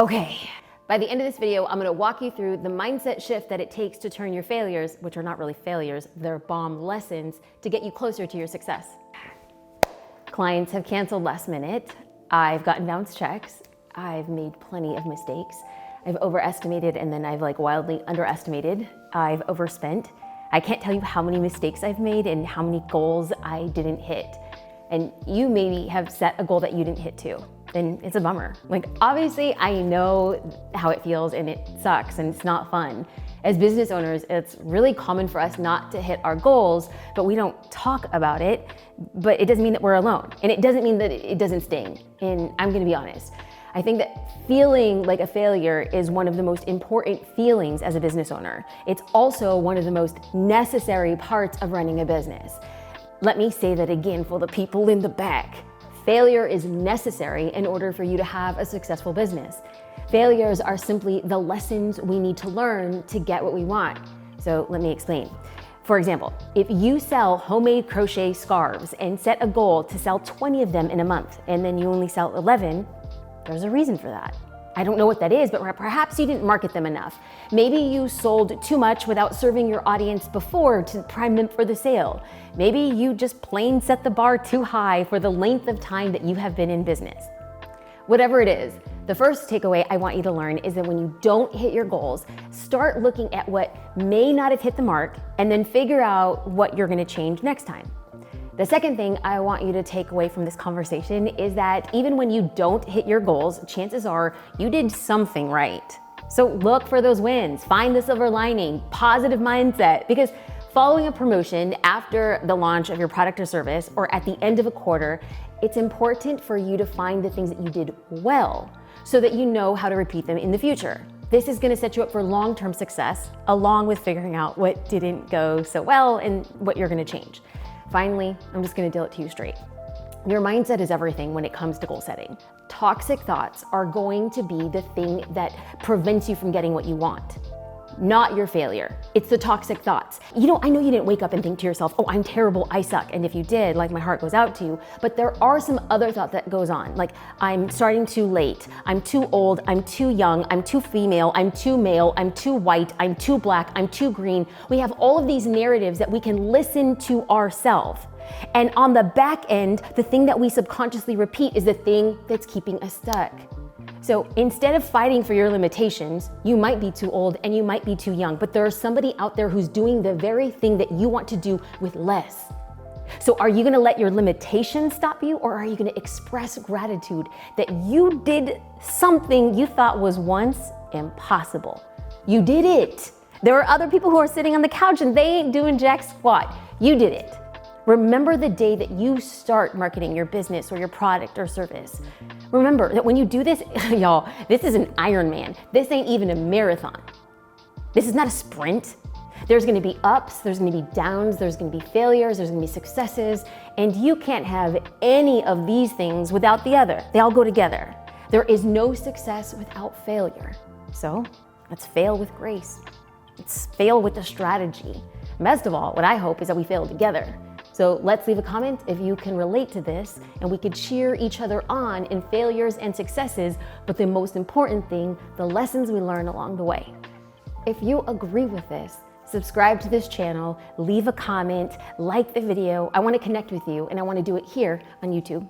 Okay, by the end of this video, I'm gonna walk you through the mindset shift that it takes to turn your failures, which are not really failures, they're bomb lessons, to get you closer to your success. Clients have canceled last minute. I've gotten bounced checks. I've made plenty of mistakes. I've overestimated and then I've wildly underestimated. I've overspent. I can't tell you how many mistakes I've made and how many goals I didn't hit. And you maybe have set a goal that you didn't hit too. And it's a bummer. Obviously I know how it feels and it sucks and it's not fun. As business owners, it's really common for us not to hit our goals, but we don't talk about it. But it doesn't mean that we're alone. And it doesn't mean that it doesn't sting. And I'm gonna be honest. I think that feeling like a failure is one of the most important feelings as a business owner. It's also one of the most necessary parts of running a business. Let me say that again for the people in the back. Failure is necessary in order for you to have a successful business. Failures are simply the lessons we need to learn to get what we want. So let me explain. For example, if you sell homemade crochet scarves and set a goal to sell 20 of them in a month, and then you only sell 11, there's a reason for that. I don't know what that is, but perhaps you didn't market them enough. Maybe you sold too much without serving your audience before to prime them for the sale. Maybe you just plain set the bar too high for the length of time that you have been in business. Whatever it is, the first takeaway I want you to learn is that when you don't hit your goals, start looking at what may not have hit the mark and then figure out what you're gonna change next time. The second thing I want you to take away from this conversation is that even when you don't hit your goals, chances are you did something right. So look for those wins, find the silver lining, positive mindset, because following a promotion after the launch of your product or service or at the end of a quarter, it's important for you to find the things that you did well so that you know how to repeat them in the future. This is gonna set you up for long-term success, along with figuring out what didn't go so well and what you're gonna change. Finally, I'm just gonna deal it to you straight. Your mindset is everything when it comes to goal setting. Toxic thoughts are going to be the thing that prevents you from getting what you want, not your failure. It's the toxic thoughts. I know you didn't wake up and think to yourself, oh, I'm terrible, I suck. And if you did, my heart goes out to you. But there are some other thoughts that goes on, I'm starting too late, I'm too old, I'm too young, I'm too female, I'm too male, I'm too white, I'm too black, I'm too green. We have all of these narratives that we can listen to ourselves. And on the back end, the thing that we subconsciously repeat is the thing that's keeping us stuck. So instead of fighting for your limitations, you might be too old and you might be too young, but there's somebody out there who's doing the very thing that you want to do with less. So are you gonna let your limitations stop you, or are you gonna express gratitude that you did something you thought was once impossible? You did it. There are other people who are sitting on the couch and they ain't doing jack squat. You did it. Remember the day that you start marketing your business or your product or service. Remember that when you do this, y'all, this is an Ironman. This ain't even a marathon. This is not a sprint. There's gonna be ups, there's gonna be downs, there's gonna be failures, there's gonna be successes, and you can't have any of these things without the other. They all go together. There is no success without failure. So let's fail with grace. Let's fail with a strategy. Best of all, what I hope is that we fail together. So let's leave a comment if you can relate to this, and we could cheer each other on in failures and successes, but the most important thing, the lessons we learn along the way. If you agree with this, subscribe to this channel, leave a comment, like the video. I want to connect with you, and I want to do it here on YouTube.